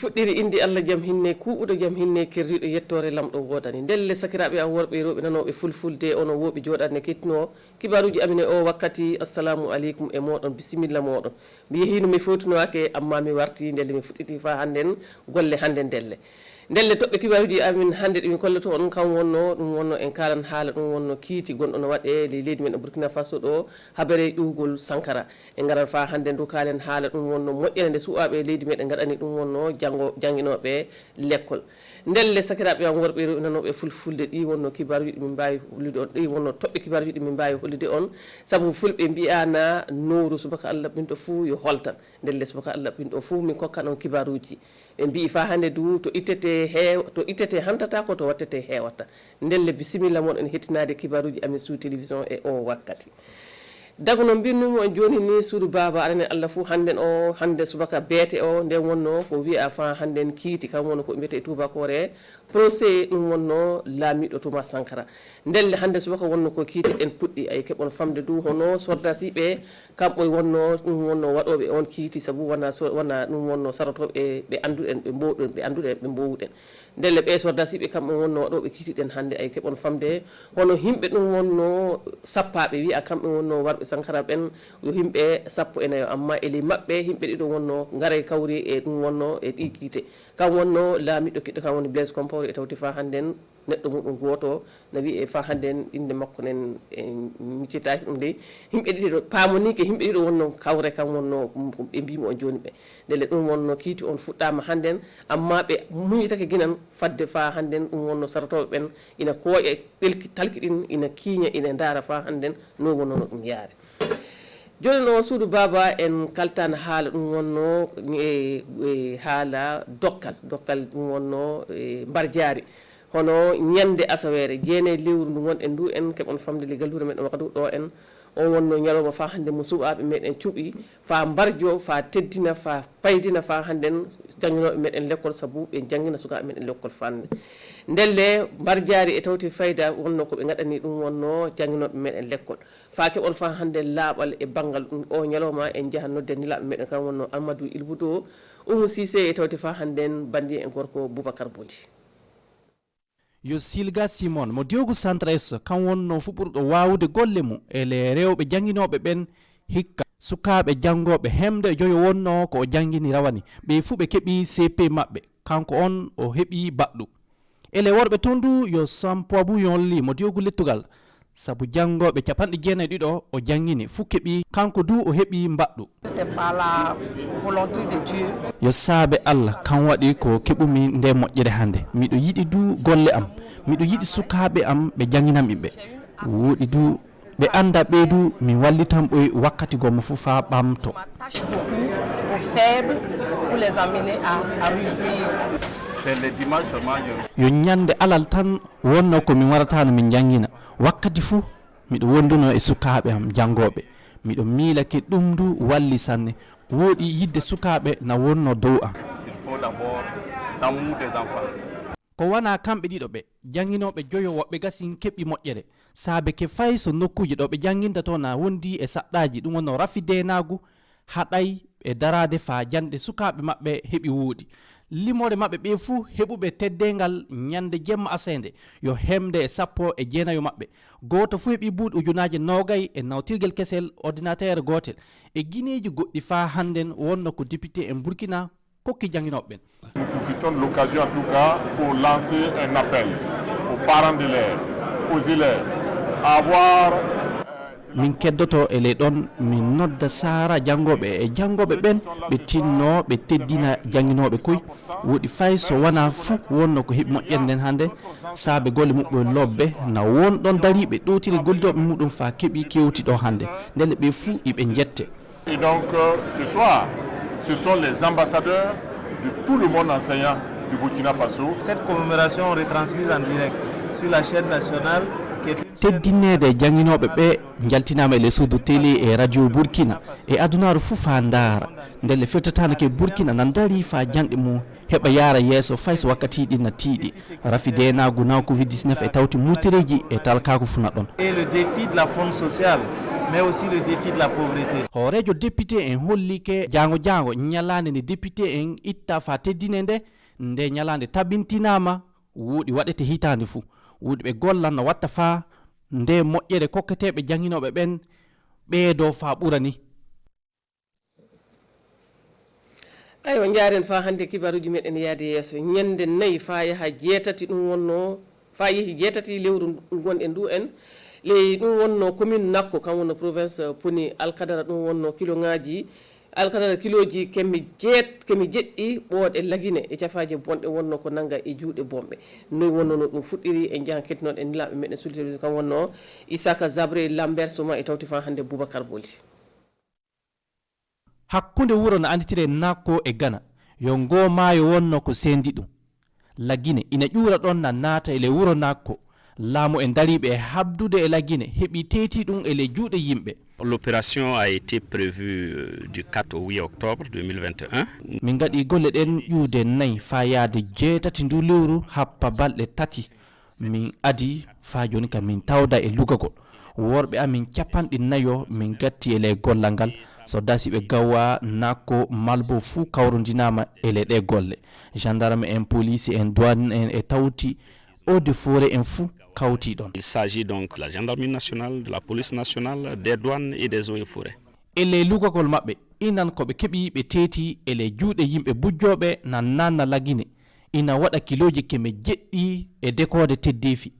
fuɗɗiri indi Allah jam hinne kuuɓuɗo jam hinne kerriɗo yettore lamɗo wodani ndelle sakiraɓe am worɓe rewɓe nanoɓe fulfulde ono woɓi joɗanne kettino kibaruji amin e o wakkati assalamu aleykum e moɗon bisimilla moɗon mi yehino mi fewtunowake amma mi warti ndelle mi fuɗɗiti fa hannden golle hannde ndelle toɓɓe kibaruji amin hannde ɗumi kolloto on kam wonno ɗum wonno en kalan haala ɗum wonno kiiti gonɗo no waɗe leydi men e Burkina Faso ɗo habare ƴuwgol Sankara e garat fa hannde ndu kalen haala ɗum wonno moƴƴere nde suwaɓe leydi meɗen gaɗani ɗum wonno jangguinoɓe l'école ndelle sakiraɓe am worɓe rewɓe nanoɓe fulfulde ɗi wonno kibaruji ɗi min mbawi hollude on ɗi wonno toɓɓe kibaruji ɗi min mbawi hollude on saabu fulɓe mbiyana nowru subaka Allah ɓinɗo fou yo holtan ndelle subaka Allah ɓinɗo fou min kokkan on kibaruji ɓe mbi fa hannde du to ittete hantata ko to wattete hewata ndelle bisimilla moɗon en hettinade kibaruji amin sous télévision e o wakkati dago no mbinnumo en joni ni suudu baba aɗanen Allah fou hannden o hande subaka beete o nden wonno ko wiya fa hannden kiiti kam wonno ko mbiyete tubakore procès ɗum wonno laamiɗo Thomas Sankara ndelle hannde subaka wonno ko kiiti en puɗɗi ay keɓon famde du hono soldasiɓe kamɓe wonno ɗum wonno waɗoɓe on kiiti saabu wona ɗum wonno sarotoɓe ɓe anduɗen ɓe mbowɗen ɓe anduɗen ɓe mbowɗen ndelle ɓe soldasiɓe kamɓe wonno waɗoɓe kiitiɗen hannde ay keɓon famde hono himɓe ɗum wonno sappaɓe wiya kamɓe wonno warɓe Sankara ɓen yo himɓe 14 amma ele maɓɓe himɓe ɗiɗo wonno garay kawri e ɗum wonno e ɗi kiite kam wonno laamiɗo kiɗɗo kam woni Blaise Compaoré e tawti fa hannden neɗɗo muɗum goto no wiye fa hannden inde makko nen miccitaki ɗum de himɓe ɗiɗo paamonike himɓe ɗiɗo wonno kawre kam wonno ɓe mbimo on joni ɓe ndele ɗum wonno kiiti on fuɗɗama hannden amma ɓe muñitake guinan fadde fa hannden ɗum wonno sarotoɓe ɓen ina kooƴa talkiɗin ina kiiña ina daara fa hannden no wonnono ɗum yaare joni no suudu baba en kaltana haala ɗum wonno e haala dokkal ɗum wonno mbar jaari hono ñande asawere jeene lewru ndu gonɗen ndu en keɓon famde le galluure meɗen wakadu ɗo en on wonno ñalawma fa hannde mo suɓaɓe meɗen cuuɓi fa mbarjo fa teddina fa paydina fa hannden jangguinoɓe meɗen l'école saabu ɓe jangguina sukaɓe meɗen l'école fande ndelle mbar jaari e tawti fayda wonno koɓe gaɗani ɗum wonno jangguinoɓe meɗen l'école fa keɓon fa hannde laaɓal e banggal ɗum o ñalawma en jaaha nodde nilaɓe meɗen kam wonno Amadou Ilboudo Oumou Cissé e tawti fa hannden bandi en gorko Boubacar Boli yo Silga Simon mo diogu centre S kan wonno fuɓurɗo wawude golle mum ele rewɓe jangguinoɓe ɓen hikka sukaɓe jangoɓe hemde joyo wonno ko o jangguini rawani ɓe fuu ɓe keeɓi CP maɓɓe kanko on o heeɓi baɗɗu ele worɓe toon du yo Sampoabou Yonli mo diogu lettugal sabu jangoɓe 92 o jangguini fuu keeɓi kanko du o heeɓi mbaɗɗu yo saabe Allah kan waɗi ko keɓumi nde moƴƴere hannde miɗo yiɗi du golle am miɗo yiɗi sukaɓe am ɓe jangginanmi ɓe woɗi du ɓe anda ɓeydu mi wallitan ɓoy wakkati gommo fof fa ɓamto yo ñande alal tan wonno ko min waratano min jangguina wakkati fuu miɗo wonduno e sukaɓe am jangoɓe miɗo miilake ɗum du walli sanne woɗi yidde sukaɓe na wonno dow am ko wona kamɓe ɗiɗo ɓe jangguinoɓe joyo woɓɓe gasin keɓɓi moƴƴere saabe ke fay so nokkuji ɗo ɓe jangguinta to na wondi e saɗɗaji ɗum wonno rafidenagu haɗay e darade fa jande sukaɓe maɓɓe heeɓi woodi limore maɓɓe ɓe fuu heɓuɓe teddengal ñande jemma asende yo hemde e 19 maɓɓe goto fuu heeɓi buuɗi ujunaje 20 e nawtirguel kesel ordinateur gotel e guineji goɗɗi fa hannden wonno ko député en Burkina kokki jangguinoɓe ɓen. Nous profitons de l'occasion en tout cas pour lancer un appel aux parents d'élèves, aux élèves à avoir min keddoto e ley ɗon min nodda sara jangoɓe e jangoɓe ɓen ɓe tinno ɓe teddina jangguinoɓe koy woɗi fay so wona fuu wonno ko heeɓi moƴƴere nden hannde saabe golle muɓɓe lobbe na wonɗon dariɓe ɗowtiri gollidoɓe muɗum fa keeɓi kewti ɗo hannde ndelle ɓe fuu iɓe jette. Et donc ce soir ce sont les ambassadeurs de tout le monde enseignant du Burkina Faso. Cette commémoration retransmise en direct sur la chaîne nationale teddinede jangguinoɓe ɓe jaltinama e les suudu télé e radio Burkina e adunaru fuu fa daara ndelle firtatanake Burkina nan dari fa janɗe mum heɓa yaara yeeso fay so wakkati ɗi na tiiɗi rafi denagu na Covid-19 e tawti mutireji e talkaku funa ɗon. Et le défi de la faune sociale mais aussi le défi de la pauvreté. Horejo député en hollike jango nyalande ni député en itta fa teddine nde nyalande tabintinama wudi wadete hitande fu wudi be gollan no watta fa nde moƴƴere kokketeɓe janginoɓe ɓen ɓeedo fa ɓurani. aywa jaren fa hande kibaruji meɗen yaade yeeso ñande nayyi fa yaha jeetati ɗum wonno fa yeehi jeetati lewru gonɗen ndu en ley ɗum wonno commune nakko kam wonno province poni alkadara ɗum wonno kiloŋaji alkadara kiloji kemi jeɗɗi ɓooɗe lagine e cafaji bonɗe wonno ko nanga e juuɗe bomɓe noyi wonno no ɗum fuɗɗiri en jahan kettinoɗe nilaɓe meɗen sur télévision kam wonno Isaka Zabré Lambert Soma e tawti fa hande Boubacar Boli. Hakkunde wuro no anditire nakko e Ghana yo ngo maayo wonno ko sendi ɗum lagine ina ƴuura ɗon na naata ele wuro nakko laamu e dariɓe e habdude e lagine heɓi teeti ɗum ele juuɗe yimɓe. L'opération a été prévue du 4 au 8 octobre 2021. Min gaɗi golle ɗen ƴuude nayi fa yaade jeetati ndu lewru happa balɗe tati min adi fa joni kam min tawda e lugagol worɓe amin capanɗe nayo min gatti ele gollal ngal so dasi ɓe gawa nakko malbo fuu kawrodinama ele ɗe golle gendarme en police en douane en e tawti eaux de forêt en fou kawti ɗon. Il s'agit donc de la gendarmerie nationale, de la police nationale, des douanes et des eaux et forêts. ele lugagol maɓɓe inan koɓe keɓi ɓe teeti ele juuɗe yimɓe bujjoɓe nan nanna lagine ina waɗa kiloji keme jeɗɗi e dekode teddefi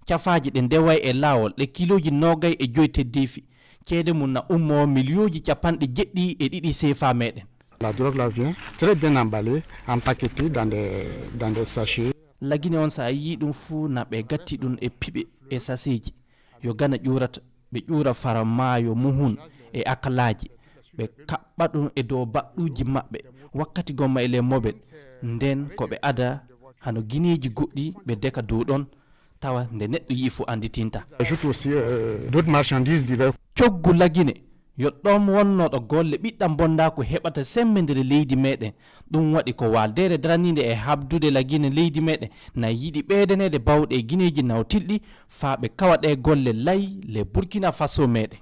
cafaji ɗe ndeway e laawol ɗe kiloji nogay e joyi teddefi ceede mum na ummo milioji capanɗe jeɗɗi e ɗiɗi CFA meɗen. La drogue là vient très bien emballée, empaquetée dans des sachets. Lagine on sa yi ɗum fuu na ɓe gatti ɗum e piɓe e saseji yo Ghana ƴurata ɓe ƴura fara maayo muhun e akalaji ɓe kaɓɓa ɗum e dow baɗɗuji maɓɓe wakkati gomma ele mobel nden ko ɓe ada hano guineji goɗɗi ɓe deka dow ɗon tawa nde neɗɗo yi fu anditinta. Ajoute aussi d'autres marchandises divers. Coggu lagine yo ɗon wonnoɗo golle ɓiɗɗam bonda ko heɓata semmedere leydi meɗen ɗum waɗi ko waldere daranide e habdude lagine leydi meɗen na yiɗi ɓeydanede bawɗe e guineji nawtilɗi fa ɓe kawa ɗe golle lay le Burkina Faso meɗen.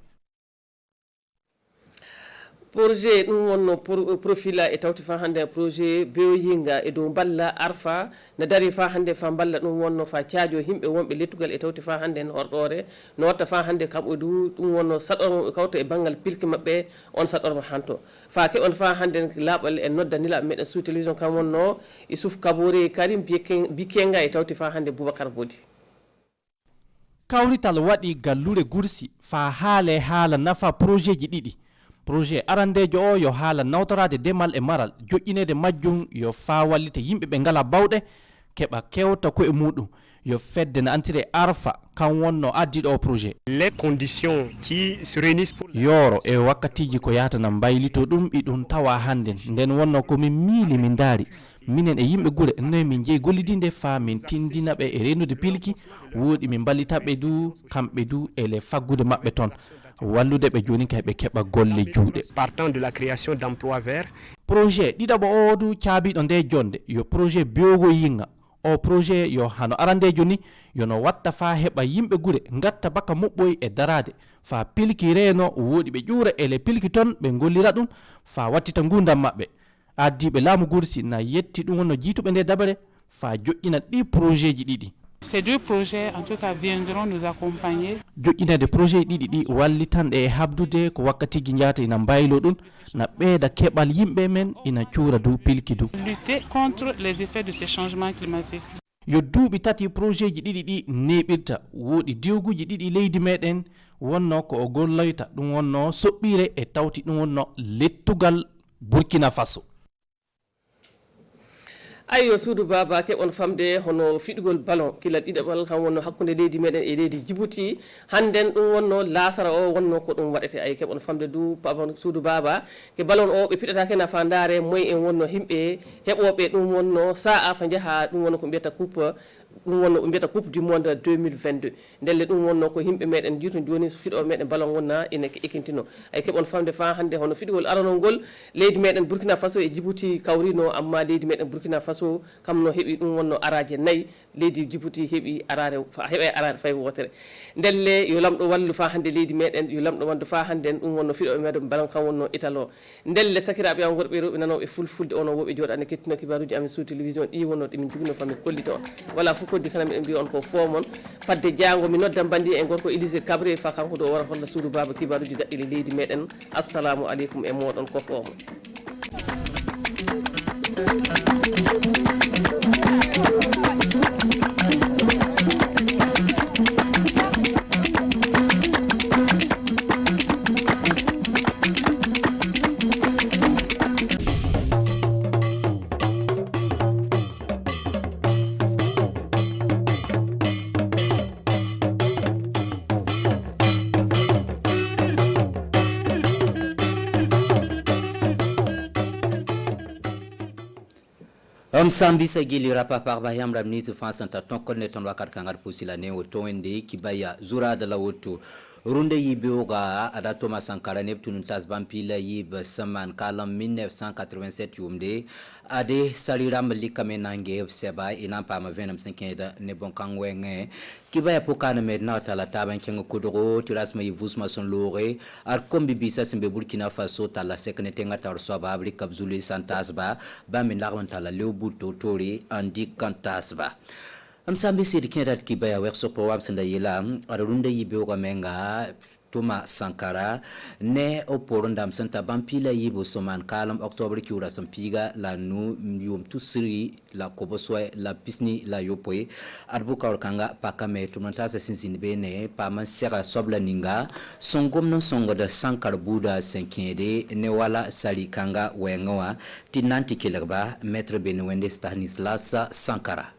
projet ɗum wonno profila e tawti fa hande projet beoyinga e dow balla arfa ne dari fa hande fa balla ɗum wonno fa caajo yimɓe wonɓe lettugal e tawti fa hande en horɗore no watta fa hande kamɓe du ɗum wonno saɗormo kawta e banggal pilki mabɓe on saɗormo hanto fa ke on fa hande laaɓal en noddanilaɓe meɗen sous télévision kam wonno Issouf Kabore Karim Bikenga e tawti fa hande Boubacar Bodi. Kawrital waɗi gallure gursi fa haale haala nafa projet ji ɗiɗi. Projet arandejo o yo haala nawtorade demal e maral joƴƴinede majjum yo fa wallita yimɓe ɓe ngala bawɗe keɓa kewta koye muɗum yo fedde no antire arfa kan wonno addiɗo o projet. Les conditions qui se réunissent pour yoro e wakkatiji ko yatana mbaylito ɗum ɗiɗum tawa hande nden wonno komin miili min daari minen e yimɓe gure noy min jeeyi gollidinde fa min tindina ɓe e rennude pilki woɗi min ballitaɓe du kamɓe du ele faggude maɓɓe toon wallude ɓe joni kay ɓe keɓa golle juuɗe. Partant de la création d'emplois verts. Projet ɗiɗaɓo o du caabiɗo nde jonde yo projet biogo yinga o projet yo hano arandejo ni yono watta fa heɓa yimɓe gure gatta baka muɓɓoy e darade fa pilki reeno woɗi ɓe ƴuura ele pilki ton ɓe gollira ɗum fa wattita gurdam maɓɓe addiɓe laamu gursi na yetti ɗum wonno jiituɓe nde dabare fa joƴƴina ɗi projet ji ɗiɗi. Ces deux projets, en tout cas, viendront nous accompagner. joƴƴinede projet ɗiɗi ɗi wallitanɗe e habdude ko wakkatiji jata ina mbaylo ɗum na ɓeeda keɓal yimɓe men ina cuura dow pilki dow. Lutter contre les effets de ces changements climatiques. yo duuɓi tati projet ji ɗiɗi ɗi neɓirta woɗi diwguji ɗiɗi leydi meɗen wonno ko o golloyta ɗum wonno soɓɓire e tawti ɗum wonno lettugal Burkina Faso. ayyo suudu baba keɓon famde hono fiɗugol ballon kila ɗiɗaɓal kam wonno hakkude leydi meɗen e leydi Djibouti hannden ɗum wonno lasara o wonno ko ɗum waɗete ay keɓon famde du baba suudu baba ke ballon o ɓe piɗata ken fa ndaare moy en wonno himɓe heɓoɓe ɗum wonno sa'a fa jaaha ɗum wonno ko mbiyata coupe ɗum wonno ɓe mbiyata coupe du monde 2022 ndelle ɗum wonno ko yimɓe meɗen jiitu joni fiɗoɓe meɗen ballon wonna ina ekintino ay keɓon famde fa hande hono fiɗugol aranol ngol leydi meɗen Burkina Faso e Djibouti kawrino amma leydi meɗen Burkina Faso kam no heeɓi ɗum wonno araje nayyi leydi Djibouti heɓi arare heɓe arare fay wotere ndelle yo lamɗo wallu fa hande leydi meɗen yo lamɗo wandu fa hande en ɗum wonno fiɗo meɗen balan kan wonno italo ndelle sakiraɓe am worɓe rewɓe nanoɓe fulfulde ono woɓe joɗane kettino kibaruji amen sous télévision ɗi wonno ɗemin jogino fami kollito wala fof koddi sana miɗen mbiya on ko fomon fadde jango mi noddan bandi e gorko Élysée Cabré fa kanko ɗo wara holla suudu baba kibaruji gaɗɗili leydi meɗen assalamu aleykum e moɗon ko fomon. Sambi sagili rapa parba yam ramni zu fansanta ton konne ton wakat kangar pusila ne woto wende kibaya zura da la woto runde yibeoga ada Thomas Sankara Neptune tasban pila yib saman kalam 1987 yumde ade salira malika menange seba ina pa ma venam 5 ne bon kangwenge kibaya pokana medna tala taban kengo kudoro tiras may vusma son lore ar kombi bisa sembe Burkina Faso tala sekne tenga tar soba abri kabzuli santasba ba min larman tala leubu totori andi kantasba Sambi sidi kenda kibaya wekso po wamsenda yela arunde yibeoga menga Thomas Sankara ne oporonda msanta bampila yibo soman kalam October kiura sampiga la nu yum tusiri la koboswe la pisni la yopoe arbuka orkanga pakame tumantasa sinsini bene pa mansera sobla ninga songomno songo da Sankara Buda senkede ne wala salikanga wengoa tinanti kilerba maître Benwende Stanislas Sankara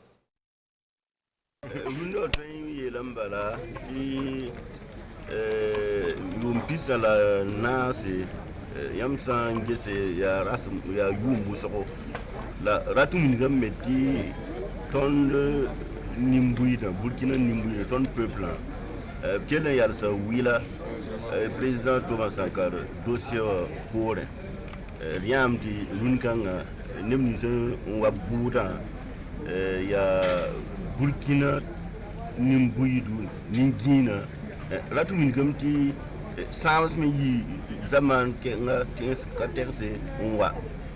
Lundo twenye lambala yumpisa la nasi yamsa ngese ya rasm ya yumbu soko la ratu minga meti ton nimbuida Burkina nimbuida ton peuple kela yarsa wila président Thomas Sankara dossier pour riam di lunkanga nemnise wabuda ya Burkina nimbuidu ningina ratu min gamti sans me yi zaman ke nga tes ka terse wa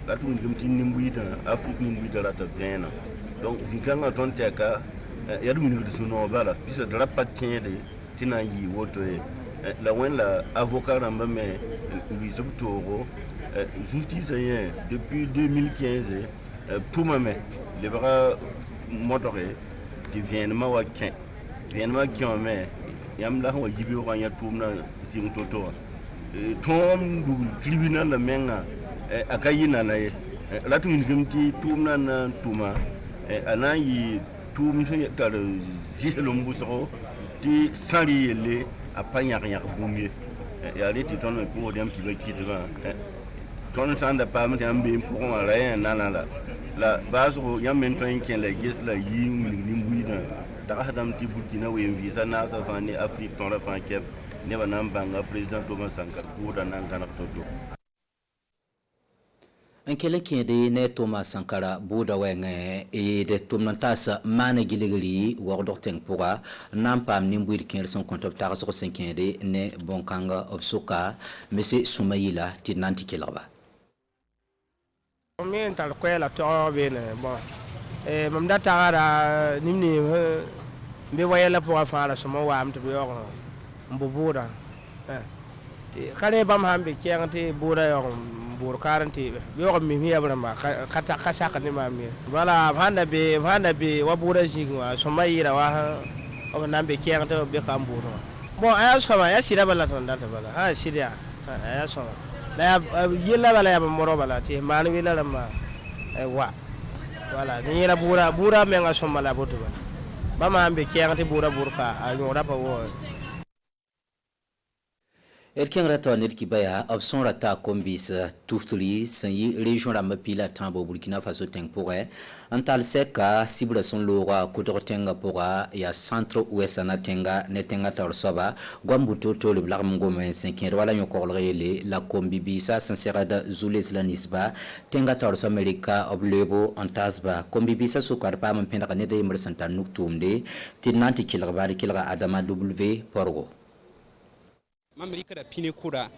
ratu min gamti nimbuida Afrique nimbuida rata vena donc zikanga ton teka ya du min suno bala bisa drapa tiende tina yi woto la wen la avocat ramba me lui subtoro justice depuis 2015 tout mame les bras motoré di viennement wa ken viennement qui on met yam la wa jibi wa ya tumna sing toto tom du tribunal la menga akayina na la tum ngimti tumna na tuma anayi tum se tar zelo mbuso ti sari le apanya nya bumye ya leti ton ko dem ki ba ki de ton sanda pa mti ambe pour on la na la base yam maintenant ken la gis la yi nimbuida ta hadam ti Burkina we visa na sa fani Afrique ton la fan kep ne banam banga président Thomas Sankara ko da nan kana toto en kelen kende ne Thomas Sankara Buda wenge e de tumnantasa mane gilegli war dorten pura nampam nimbuir ken son compte tar so 5 ne bonkanga obsoka monsieur Soumaïla ti nanti kelaba min tal kwela to bene bon mam da tagara nimni be wayela po afara so mo wam to yo mbubura ti kare bam hambe kiyangti bura yo bur karanti yo mi hiya bramba kata kasaka ni mami wala vanda be wa bura jingwa so mayira wa o nambe kiyangti be kamburo bon aya so ma ya sira bala ton data bala ha sira aya so la yilla bala ya moro bala ti manu wila lama wa wala ni la bura menga somma la botu ba ma ambe kiyangati bura burka a nyora pa wo Erken rata ned kibaya option rata kombis tuftuli sanyi région la mapila tambo Burkina Faso tengpore antal seka sibra son lora kutortenga pora ya centre ouest na tenga netenga torsoba gwambuto to le blarmgo men 5 wala nyokorele la kombibisa sanserada zules la nisba tenga torso amerika oblebo antasba kombibisa sukarpa mpenda kanede imrsanta nuktumde tinanti kilga adama w porgo Mamrika da pine kura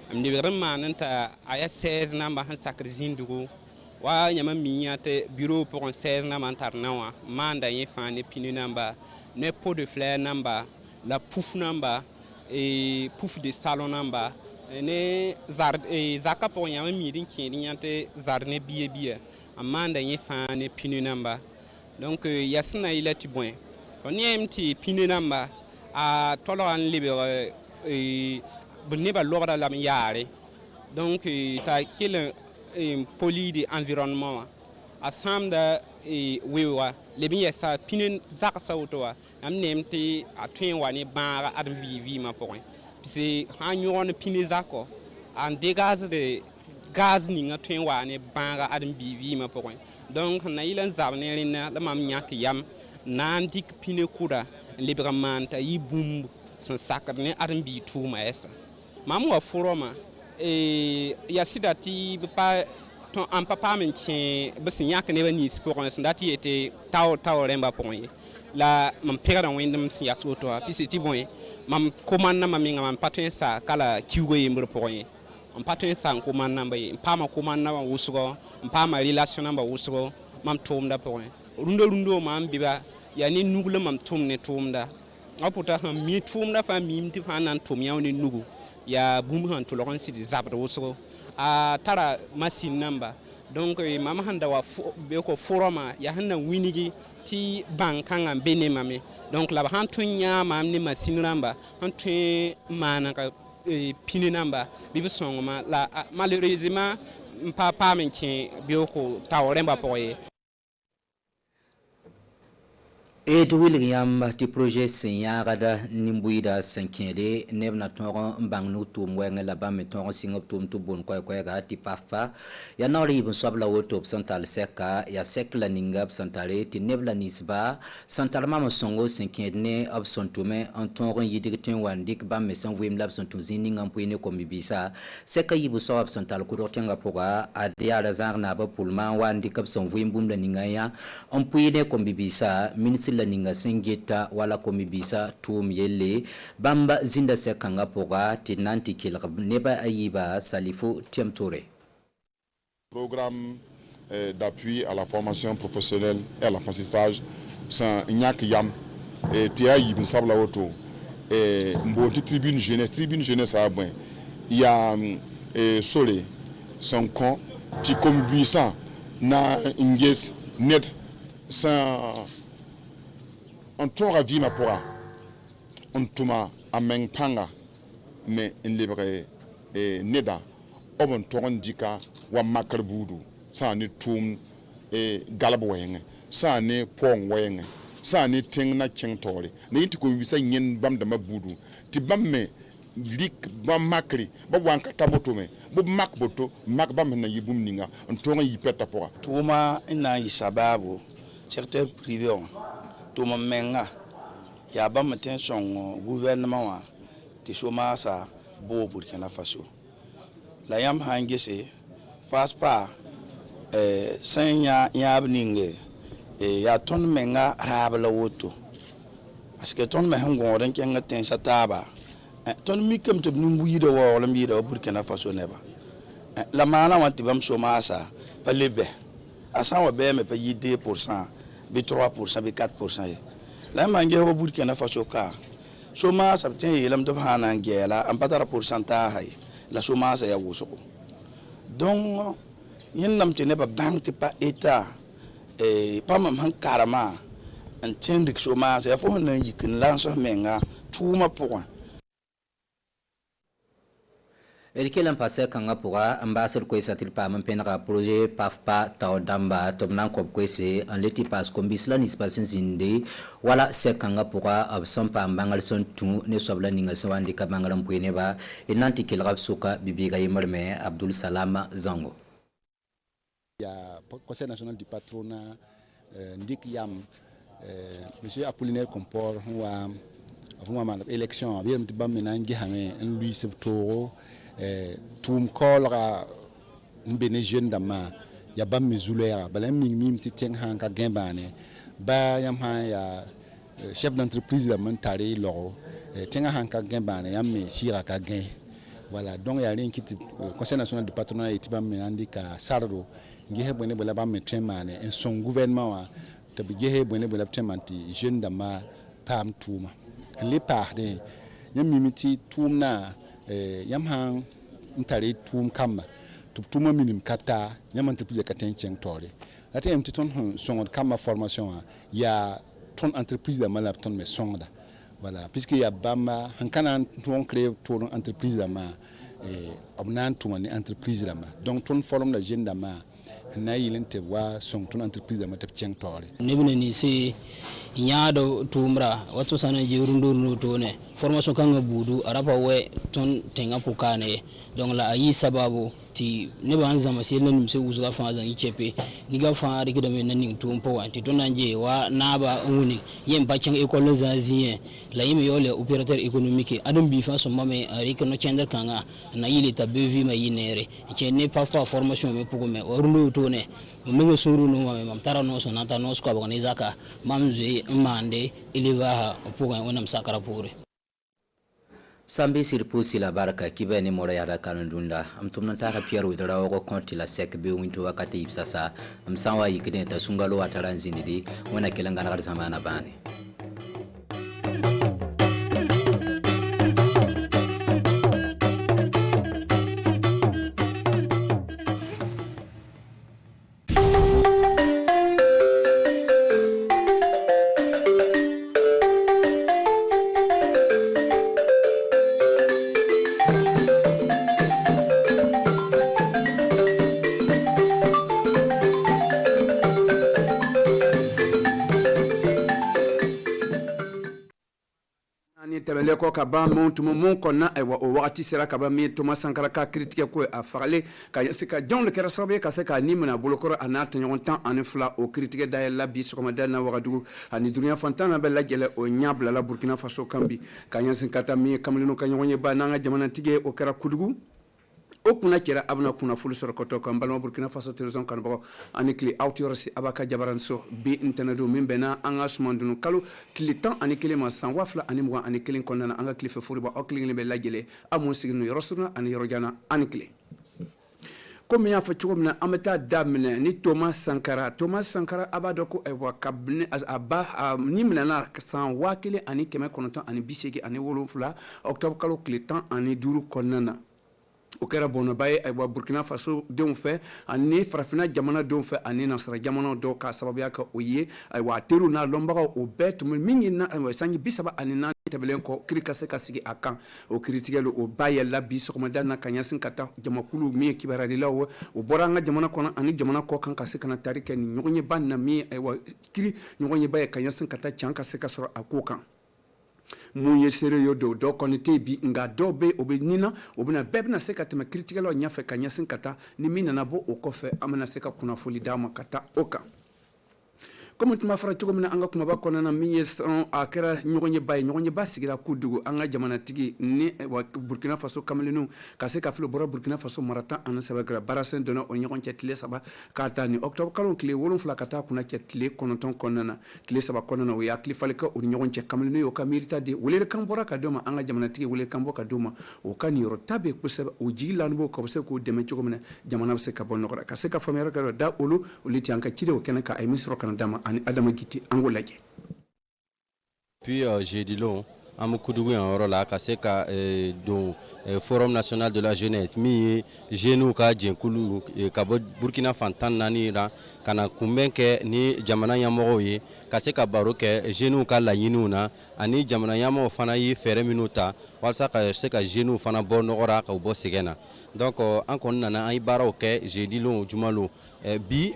amde beran nanta aya 16 namba han sakri zindugo wa nyama minya te bureau pour 16 namba tarnawa manda ye fane pine namba ne pot de fleur namba la pouf namba et pouf de salon namba ne zard e zaka pour nyama midin kini nyante zarne biye amanda ye fane pine namba donc yasna ila ti bon on yemti pine namba a tolan libre bneba logra lam yaare donc ta kil poli de environnement a samda wewa le bi sa pinin zak sautoa am nemti a twin wani baara ad vi ma point pisi ha nyon pinin zako en dégage de gaz ni nga twin wani baara ad vi ma point donc na ilan zabne rina la mam nyak yam nan dik pinin kuda librement yi bumb san sakne armbi tuma esa mamu wa foroma ya sidati pa ton en papa men tien besin yak ne bani pour un sandati était taw remba point la mam pera wendem si asoto puis ti bon mam commande na maminga mam patun sa kala kiwo yembre point on patun sa commande na bay pama commande na wusugo pama relation na wusugo mam tomda point rundo mam biba ya ni nugule mam tomne tomda aputa han mi tumda fa mi ti fa nan tum yaw ni nugu ya bum han to lokon siti zabdo woso a tara machine number donc mama handa wa be ko foroma ya hanna winigi ti bankanga bene mame donc la han tunya mam ni machine number han tu mana ka pini number bibi songoma la malheureusement papa men ki be ko tawremba poye Et William ti projet senyagada nimbuida senkede nebna tongo mbangnu tumwenge la ba metongo singop tum tu bon ko ga ti pafa ya nori bon sabla woto central seka ya sekla ningap santare ti nebla nisba santal mama songo senkede ne opson tume antongo yidigtin wandik ba mesan vuim lab son tuzini ngampuine komibisa seka yibu so santal ku rotenga poga adia razar na ba pulma wandik opson vuim bum la ningaya ampuine komibisa ministre la ninga sengeta wala komibisa tum yelle bamba zinda sekanga poga tinanti kilab neba ayiba salifo tiamtore. Programme d'appui à la formation professionnelle et à l'apprentissage sans Ignac Yam et Tia Yibn Sabla Auto et Mboti tribune jeunesse à Abouin. Il y a Solé, son con, qui komibisa na inges net sans on toura vie ma pora on tuma ameng panga me in libre e neda obon toron dika wa makar budu sa ni tum e galabo wenge sa ni pong wenge sa ni ting na king tori ne yiti ko bisa nyen bam da mabudu ti bam me lik bam makri ba wanka taboto me bu mak boto mak bam na yibum ninga on toron yipeta pora tuma ina yi sababu secteur privé tuma menga ya ba matin son gouvernement wa ti chômage sa bo Burkina Faso la yam hangese face pas senya yabninge ya ton menga rabla woto parce que ton me hango ren kenga ten sataba ton mi kam to numbuyi do wala mi do Burkina Faso neba la mana wanti bam chômage sa pa lebe asan wa be me pa yi 2% bi 3% bi 4%. La mangue au Burkina Faso ka. Chômage ça tient yelam do hana ngela am patara pourcentage la chômage ya wosoko. Donc yen nam tene ba banque pas état et pas même han karama en tende chômage ya fo nan yikin lanso menga tuma point. El kelam passé kanga pourra ambassadeur ko satil pa man penra projet pafpa taodamba tomnan ko kwese en leti pas kombisla ni spasen zinde wala se kanga pourra absent pa bangal son tu ne sobla ninga sawandi ka bangalam puene ba enanti kilrab suka bibiga yimarme Abdul Salama Zango. Ya conseil national du patronat ndik yam monsieur Apollinaire Compor wa avant élection bien tibam menangi hame en lui septoro tum kolra mbene jeune dama ya bam mezulera bala mim ti teng han ka gembane ba yam ha ya chef d'entreprise la mentare loro tenga han ka gembane yam me sira ka gen voilà donc ya rien qui conseil national du patronat et tibam menandi ka sardo ngehe bone bala bam metremane en son gouvernement wa tabi gehe bone bala tremanti jeune dama pam tuma les parts yam mimiti tumna yam han ntare tum kamba tuma minim kata yam entreprise katen cheng tore ate yam titon son kamba formation ya ton entreprise da mala ton me sonda voilà puisque ya bamba han kana ton créer ton entreprise da ma obnan tuma ni entreprise da ma donc ton forme de jeune da ma na yilente wa son ton entreprise da ma tap cheng tore nebne ni se nyaado tumra wato sana jeurundur no tone formation kanga budu araba we ton tenga pokane donc la ayi sababu ti ne ban zama sai nan se uzuga fa zan ichepe ni ga fa riki da men nan tumpo wanti to nanje wa naba uni yem bacin école zaziye la yimi yole opérateur économique adum bi fa so mame riki no chender kanga na yili ta bevi ma yinere ke ne pa formation me pugo me orundu tone me suru no mame mam tara no so nata no sko ba ni zaka mamze mande iliva pugo wonam sakara pure Sambi sirpu sila baraka kibe ni mora yada kanundunda amtumnanta ka Pierre Widra ko konti la sek be winto wakati ipsasa amsawa yikine ta sungalo ataranzindi wana kelangana kar samana bane tɛmɛlen kɔ ka ban mun tuma mun kɔnɔna ayiwa o wagati sera ka ban min Thomas Sankara ka critique ko a fagale ka se ka jɔnw le kɛra sababu ye ka se ka ni minɛ bolokɔrɔ a n'a tɔɲɔgɔn 12 o critique dayɛlɛla bi sɔgɔmada na Wagadugu ani dunuya fantan na bɛɛ lajɛlen o ɲɛ bilala Burkina Faso kan bi ka ɲɛsin ka taa min ye kamalenninw ka ɲɔgɔn ye ba n'an ka jamanatigi ye o kɛra Kudugu o kuna kɛra a bɛna kunnafoli sɔrɔ kɔtɔ kan balima Burkina Faso télévision kanubagaw ani tile aw tɛ yɔrɔ si a b'a ka jabaran so bi ntɛnɛ don min bɛnna an ka sumandunu kalo tile 11 ma san 2021 kɔnɔna na an ka tile fɛ foriba aw kelen bɛ lajɛlen aw mun sigilen don yɔrɔ surunna ani yɔrɔ janna ani tile komi y'a fɔ cogo min na an bɛ taa daminɛ ni Thomas Sankara a b'a dɔn ko ayiwa kabini a ba ni minɛna san 1987 octobre kalo tile 15 kɔnɔna na o kɛra bɔnɔba ye ayiwa Burkina Faso denw fɛ ani farafina jamana denw fɛ ani nasara jamana dɔw ka sababuya kɛ o ye ayiwa a teriw n'a lɔnbagaw o bɛɛ tun bɛ min ye sanji 34 tɛmɛlen kɔ kiri ka se ka sigi a kan o kiritigɛli o ba yɛlɛla bi sɔgɔmada na ka ɲɛsin ka taa jamakulu min ye kibaruya o bɔra an ka jamana kɔnɔ ani jamana kɔ kan ka se ka na tari kɛ ni ɲɔgɔn yeba na min ye ayiwa kiri ɲɔgɔn yeba ye ka ɲɛsin ka taa can ka se ka sɔrɔ a ko kan mun ye seere yo do dɔw kɔni tɛ bi nka dɔw bɛ o bɛ ɲina o bɛna bɛɛ bɛna se ka tɛmɛ kiritigɛlaw ɲɛfɛ ka ɲɛsin ka taa ni min nana bɔ o kɔfɛ an bɛna se ka kunnafoli d'a ma ka taa o kan comme tuma fara cogo min na an ka kumaba kɔnɔna min ye a kɛra ɲɔgɔn yeba sigira Kudugu an ka jamanatigi ni Burkina Faso kamalenninw ka se ka fili bɔra Burkina Faso mara 13 kɛra baarasen donna o ɲɔgɔn cɛ tile 3 k'a taa ni octobre kalo tile 7 ka taa kunna cɛ tile 9 kɔnɔna na tile 3 kɔnɔna na o ye hakili fali kɛ o ni ɲɔgɔn cɛ kamalenninw y'o ka miirita di welekan bɔra ka d'o ma an ka jamanatigi welekan bɔ ka d'o ma o ka niyɔrɔ ta bɛ kosɛbɛ o jigi lanubo ka bɛ se k'o dɛmɛ cogo min na jamana bɛ se ka bɔ nɔgɔra ka se ka faamuyali kɛ da olu tɛ an ka cidenw kɛnɛ ka a ye min sɔrɔ kana d'a ma ani Adama Giti an k'o lajɛ. Puis j'ai dit long an bɛ kudugu yan yɔrɔ la ka se ka don forum national de la jeunesse min ye jeunes ka jɛnkulu ka bɔ Burkina fan 14 la ka na kunbɛn kɛ ni jamana ɲɛmɔgɔw ye ka se ka baro kɛ jeunes ka laɲiniw na ani jamana ɲɛmɔgɔw fana ye fɛɛrɛ minnu ta walasa ka se ka jeunes fana bɔ nɔgɔ la ka bɔ sɛgɛn na donc an kɔni nana an ye baaraw kɛ jeudi lon juma lon bi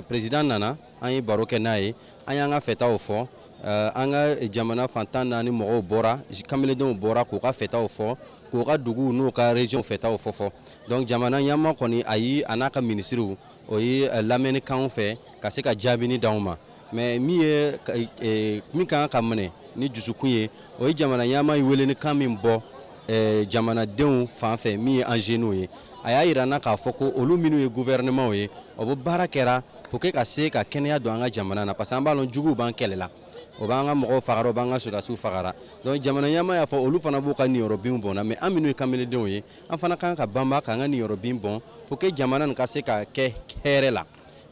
président nana an ye baro kɛ n'a ye an y'an ka fɛtaw fɔ an ka jamana fantan naani mɔgɔw bɔra kamaledenw bɔra k'u ka fɛtaw fɔ k'u ka dugu n'u ka région fɛtaw fɔ donc jamana ɲɛma kɔni ayi a n'a ka ministres o ye lamɛnnikanw fɛ ka se ka jaabini d'anw ma mais min ye min kan ka minɛ ni dusukun ye o ye jamana ɲɛma ye wele ni kan min bɔ jamanadenw fan fɛ min ye an jeunes ye a y'a yira na k'a fɔ ko olu minnu ye gouvernement ye o bɛ baara kɛra pour que ka se ka kɛnɛya don an ka jamana na parce que an b'a dɔn juguw b'an kɛlɛ la o b'an ka mɔgɔw fagara o b'an ka sodasiw fagara donc jamana ɲɛma y'a fɔ olu fana b'u ka niyɔrɔbinw bɔn na mais an minnu ye kamaledenw ye an fana kan ka banba k'an ka niyɔrɔbin bɔn pour que jamana nin ka se ka kɛ hɛrɛ la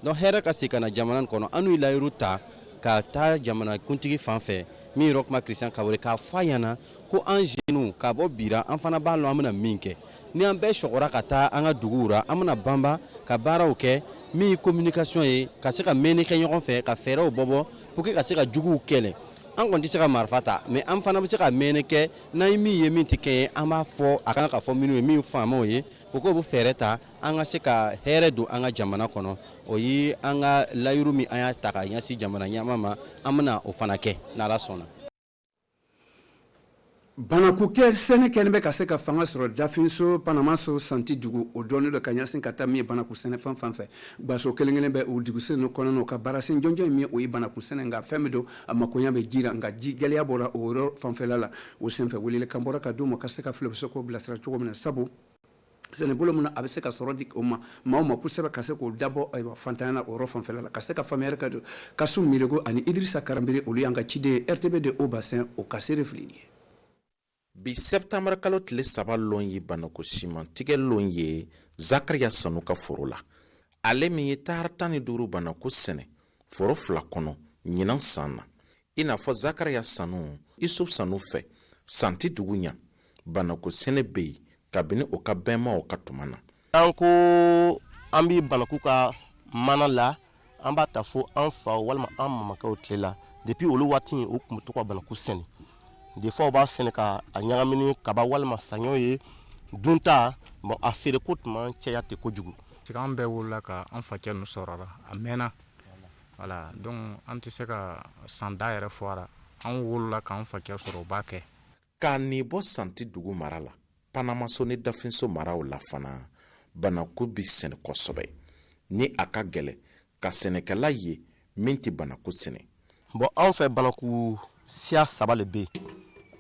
donc hɛrɛ ka se ka na jamana nin kɔnɔ an n'u ye layiru ta ka taa jamana kuntigi fan fɛ min yɔrɔ kuma Christian Kabore k'a fɔ a ɲɛna ko an jeunes ka bɔ bira an fana b'a lɔn an bɛna min kɛ ni an bɛɛ sɔgɔra ka taa an ka duguw ra an bɛna banba ka baaraw kɛ min ye communication ye ka se ka mɛnni kɛ ɲɔgɔn fɛ ka fɛɛrɛw bɔ pour que ka se ka juguw kɛlɛ an kɔni tɛ se ka marifa ta mais an fana bɛ se ka mɛnni kɛ n'an ye min ye min tɛ kɛ ye an b'a fɔ a kan ka fɔ minnu ye min faamaw ye pour que u bɛ fɛɛrɛ ta an ka se ka hɛrɛ don an ka jamana kɔnɔ o ye an ka layiru min an y'a ta ka ɲɛsin jamana ɲɛma ma an bɛna o fana kɛ n'Ala sɔnna. Banakukɛ sɛnɛ kɛlen bɛ ka se ka fanga sɔrɔ Dafinso Panamaso Santi dugu o dɔɔnin dɔ ka ɲɛsin ka taa min ye banaku sɛnɛ fan fɛ gbaso kelen bɛ o dugu sɛnɛ kɔnɔna ka baarasen jɔnjɔn min o ye banaku sɛnɛ nka fɛn min don a makoɲa bɛ jira nka ji gɛlɛya bɔra o yɔrɔ fanfɛla la o senfɛ weleli kan bɔra ka d'u ma ka se ka filɛ bɛ se k'o bilasira cogo min na sabu sɛnɛbolo min a bɛ se ka sɔrɔ di o ma maaw ma kosɛbɛ ka se k'o dabɔ ayiwa fantanya o yɔrɔ fanfɛla la ka se ka faamuyali ka don Kasu Milego ani Idrissa Karanbiri olu y'an ka ciden RTB de Haut Bassin o ka seere fili ye. Bi septembre kalo tile 3 lon ye banako siman tigɛ lon ye Zakariya Sanu ka foro la ale min ye taara 15 banako sɛnɛ foro 2 kɔnɔ ɲinan san na i n'a fɔ Zakariya Sanu Isuf Sanu fɛ Santi dugu ɲa banako sɛnɛ bɛ yen kabini o ka bɛnmaw ka tuma na an ko an bi banaku ka mana la an b'a ta fo an fa walima an mamakɛw tile la depuis olu waati o tun bɛ to ka banaku sɛnɛ des fois b'a sɛnɛ ka a ɲagamini kaba walima saɲɔ ye dunta bon a feere ko tuma cɛya tɛ kojugu an bɛɛ wolola ka an facɛ nu sɔrɔ la a mɛnna voilà donc an tɛ se ka san da yɛrɛ fɔ a la an wolola k'an facɛ sɔrɔ o b'a kɛ k'a ni bɔ Santi dugu mara la Panamaso ni Dafinso maraw la fana banaku bi sɛnɛ kosɛbɛ ni a ka gɛlɛ ka sɛnɛkɛla ye min tɛ banaku sɛnɛ bon an fɛ banaku siya 3 le bɛ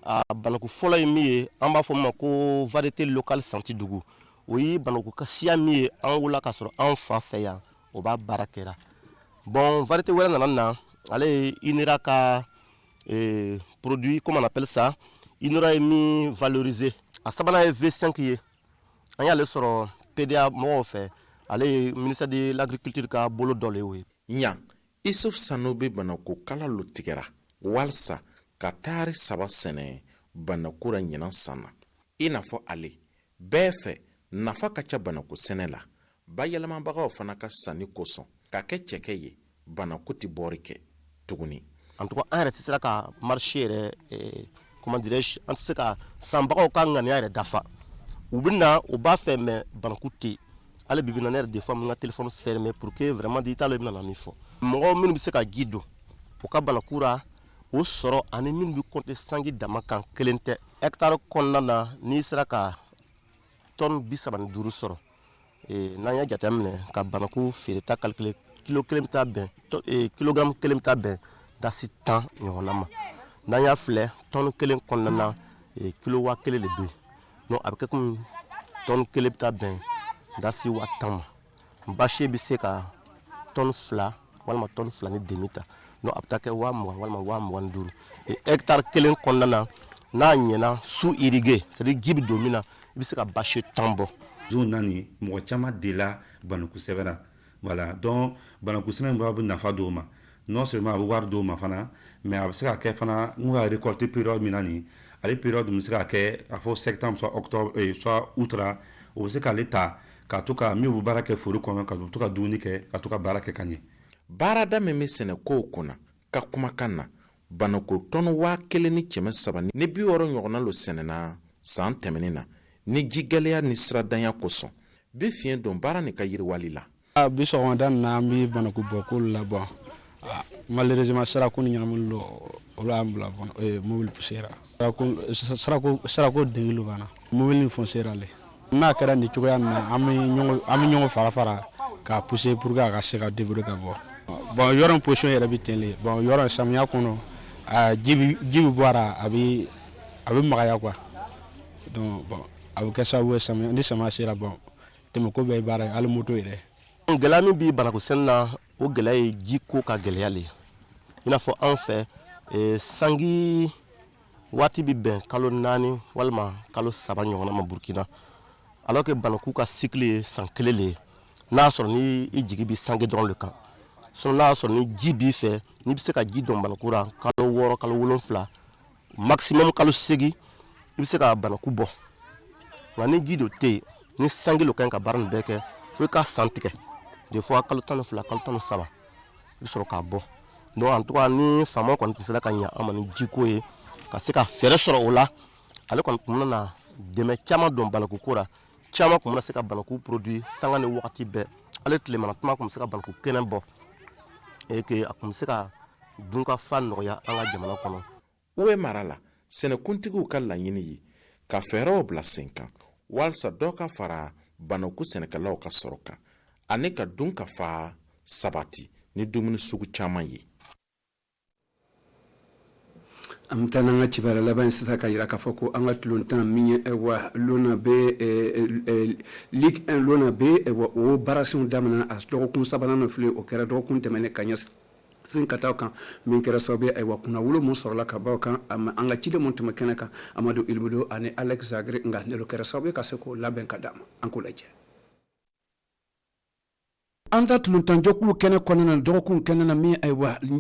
a banaku fɔlɔ ye min ye an b'a fɔ ma ko variété locale Santi dugu o ye banaku ka siya min ye an wolola ka sɔrɔ an fa fɛ yan o b'a baara kɛra bon variété wɛrɛ nana na ale ye INERA ka produit comme on appelle ça INERA ye min valoriser a sabanan ye V5 ye an y'ale sɔrɔ PDA mɔgɔw fɛ ale ye ministère de l'agriculture ka bolo dɔ le ye ɲa Isuf Sanu bɛ banaku kala lo tigɛra walsa ka taari 3 sɛnɛ banaku ra ɲinan san na i n'a fɔ ale bɛɛ fɛ nafa ka ca banaku sɛnɛ la bayɛlɛmabagaw fana ka sanni kosɔn ka kɛ cɛkɛ ye banaku tɛ bɔri kɛ tuguni en tout cas an yɛrɛ tɛ se ka marché yɛrɛ comment dirais-je an tɛ se ka sanbagaw ka ŋaniya yɛrɛ dafa u bɛ na u b'a fɛ mais banaku tɛ ale bibi na ne yɛrɛ des fois n ka téléphone fermé pour que vraiment i t'a lɔn i bɛna na min fɔ mɔgɔw minnu bɛ se ka ji don u ka banaku ra o sɔrɔ ani minnu bɛ compter sanji dama kan kelen tɛ hectare kɔnɔna na n'i sera ka tonne 35 sɔrɔ n'an y'a jateminɛ ka banaku feereta calculer kilo kelen bɛ taa bɛn kilogramme kelen bɛ taa bɛn dasi 10 ɲɔgɔnna ma n'an y'a filɛ tonne kelen kɔnɔna na kilo 1000 de bɛ yen donc a bɛ kɛ komi tonne kelen bɛ taa bɛn dasi 10,000 ma basi bɛ se ka tonne 2 walima tonne 2 ni demi ta no a bɛ taa kɛ 20,000 walima 25,000 hectare kelen kɔnɔna na n'a ɲɛna sous irrigué c'est-à-dire ji bɛ don min na i bɛ se ka basi 10 bɔ. zone nani mɔgɔ caman dela banaku sɛbɛnna voilà donc banaku sɛnɛ b'a bɛ nafa d'o ma non seulement a bɛ wari d'o ma fana mais a bɛ se ka kɛ fana n'u y'a récolter période min na nin ale période mi se ka kɛ a fɔ septembre soit octobre soit août la o bɛ se k'ale ta ka to ka min bɛ baara kɛ foro kɔnɔ ka to ka dumuni kɛ ka to ka baara kɛ ka ɲɛ. baarada min bɛ sɛnɛkow kunna ka kumakan na banako tɔnɔ 1,300 ni 60 ɲɔgɔnna lo sɛnɛna san tɛmɛnen na ni ji gɛlɛya ni siradanya kosɔn bɛ fiɲɛ don baara ni ka yiriwali la. bi sɔgɔmada na an bɛ banako bɔ ko la bɔn malheureusement sarako ni ɲɛnamini lo olu y'an bila mobili pusera sarako dengili banna mobili ni foncera le n'a kɛra nin cogoya na an bɛ ɲɔgɔn fara ka pousser pour que a ka se ka développer ka bɔ bon yɔrɔ position yɛrɛ bɛ ten le bon yɔrɔ samiya kɔnɔ ji bɛ bɔ a bɛ magaya quoi donc bon a bɛ kɛ sababu ye samiya ni samiya sera bon tɛmɛ ko bɛɛ ye baara ye hali moto yɛrɛ. gɛlɛya min bɛ banako sɛnɛ na o gɛlɛya ye jiko ka gɛlɛya le i n'a fɔ an fɛ sangi waati bɛ bɛn kalo 4 walima kalo 7 ɲɔgɔnna ma Burkina alors que banaku ka cycle ye san 1 le ye n'a y'a sɔrɔ ni i jigi bɛ sangi dɔrɔn de kan sinon n'a y'a sɔrɔ ni ji b'i fɛ n'i bɛ se ka ji dɔn banaku la kalo 6 kalo 7 maximum kalo 8 i bɛ se ka banaku bɔ nka ni ji do tɛ yen ni sangi lo kan ka baara nin bɛɛ kɛ fo i ka san tigɛ des fois kalo 12 kalo 13 i bɛ sɔrɔ k'a bɔ donc en tout cas ni faamaw kɔni tɛ sera ka ɲɛ an ma ni jiko ye ka se ka fɛɛrɛ sɔrɔ o la ale kɔni tun bɛna na dɛmɛ caman dɔn banaku ko la caman tun bɛna se ka banaku produit sanga ni wagati bɛɛ ale tilemana tuma tun bɛ se ka banaku kɛnɛ bɔ et que a tun bɛ se ka dunkafa nɔgɔya an ka jamana kɔnɔ. Uwe mara la sɛnɛkuntigiw ka laɲini ye ka fɛɛrɛw bila sen kan walasa dɔ ka fara banaku sɛnɛkɛlaw ka sɔrɔ kan ani ka dunkafa sabati ni dumuni sugu caman ye. An bɛ taa n'an ka cibara laban sisan ka yira k'a fɔ ko an ka tulontan min ye lona bɛ Ligue 1 lona bɛ o baarasenw daminɛ a dɔgɔkun 3nan na filɛ o kɛra dɔgɔkun tɛmɛnen ka ɲɛsin ka taa kan min kɛra sababu ye kunna wolo mun sɔrɔla ka bɔ kan an ka ciden mun tɛmɛ kɛnɛ kan Amadu Ilbudo ani Alex Zagre nka n'o kɛra sababu ye ka se k'o labɛn ka d'a ma an k'o lajɛ. An ta tulontan jɔkulu kɛnɛ kɔnɔna na dɔgɔkun kɛnɛ na min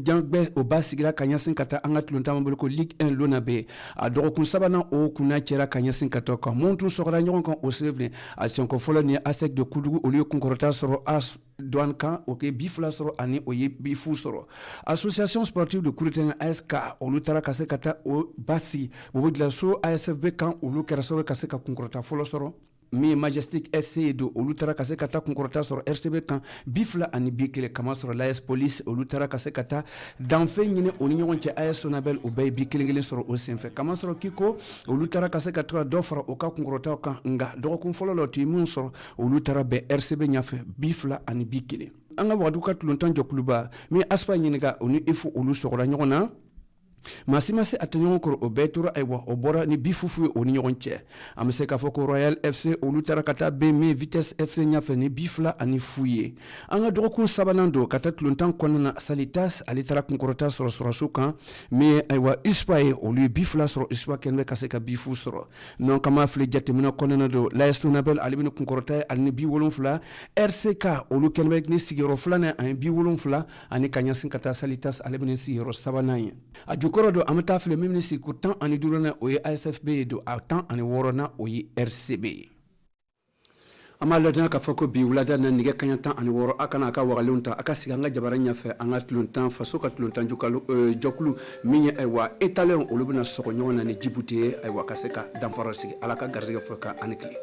jangbɛ o ba sigira ka ɲɛsin ka taa an ka tulontan bolo ko Ligue 1 lona bɛ a dɔgɔkun 3nan o kunna cɛra ka ɲɛsin ka taa kan mun tun sɔgɔra ɲɔgɔn kan o sefilɛ a senko fɔlɔ ni ASEC de Kudugu olu ye kunkɔrɔta sɔrɔ AS Douane kan o ke bi 2 sɔrɔ ani o ye bi 0 sɔrɔ association sportive de Kurutenga ASK olu taara ka se ka taa o basi Bobo-Dioulasso ASFB kan olu kɛra sababu ka se ka kunkɔrɔta fɔlɔ sɔrɔ min Majestic SC do olu taara ka se ka taa kunkɔrɔta sɔrɔ RCB kan bi 2 ani bi 1 kama sɔrɔ l'AS Police olu taara ka se ka taa danfɛn ɲini o ni ɲɔgɔn cɛ AS Sonabel o bɛɛ ye bi 1 sɔrɔ o senfɛ kama sɔrɔ Kiko olu taara ka se ka tora dɔ fara o ka kunkɔrɔtaw kan nka dɔgɔkun fɔlɔ la tu mun sɔrɔ olu taara bɛn RCB ɲafɛ bi 2 ani bi 1 an ka wagadu ka tulontan jɔkuluba min ASPA ɲininka o ni IFO olu sɔgɔra ɲɔgɔn na maa si ma se a tɛ ɲɔgɔn kɔrɔ o bɛɛ tora ayiwa o bɔra ni bi fufu ye o ni ɲɔgɔn cɛ an bɛ se k'a fɔ ko Royal FC olu taara ka taa bɛn min Vitesse FC ɲafɛ ni bi 2 ani 0 ye an ka dɔgɔkun 3nan don ka taa tulontan kɔnɔna na Salitas ale taara kunkɔrɔta sɔrɔ sɔrɔso kan min ye ayiwa ISPA ye olu ye bi 2 sɔrɔ ISPA kɛnɛ bɛ ka se ka bi 0 sɔrɔ non kama filɛ jateminɛ kɔnɔna don l'AS Sonabel ale bɛ ni kunkɔrɔta ye ale ni bi 7 RCK olu kɛnɛ bɛ ni sigiyɔrɔ 2nan ani bi 7 ani ka ɲɛsin ka taa Salitas ale bɛ ni sigiyɔrɔ 3nan ye a jukɔrɔ don an bɛ taa filɛ min bɛ sigi ko 15nan o ye ASFB ye don a 16nan o ye RCB ye an b'a lajɛ k'a fɔ ko bi wulada na nɛgɛ kaɲɛ 16 a kana a ka wagalenw ta a ka sigi an ka jabara ɲɛfɛ an ka tulontan faso ka tulontan jɔkulu min ye ayiwa étalon olu bɛna sɔgɔ ɲɔgɔn na ni Djibouti ye ayiwa ka se ka danfara sigi ala ka garizɛgɛ fɔ ka ani kile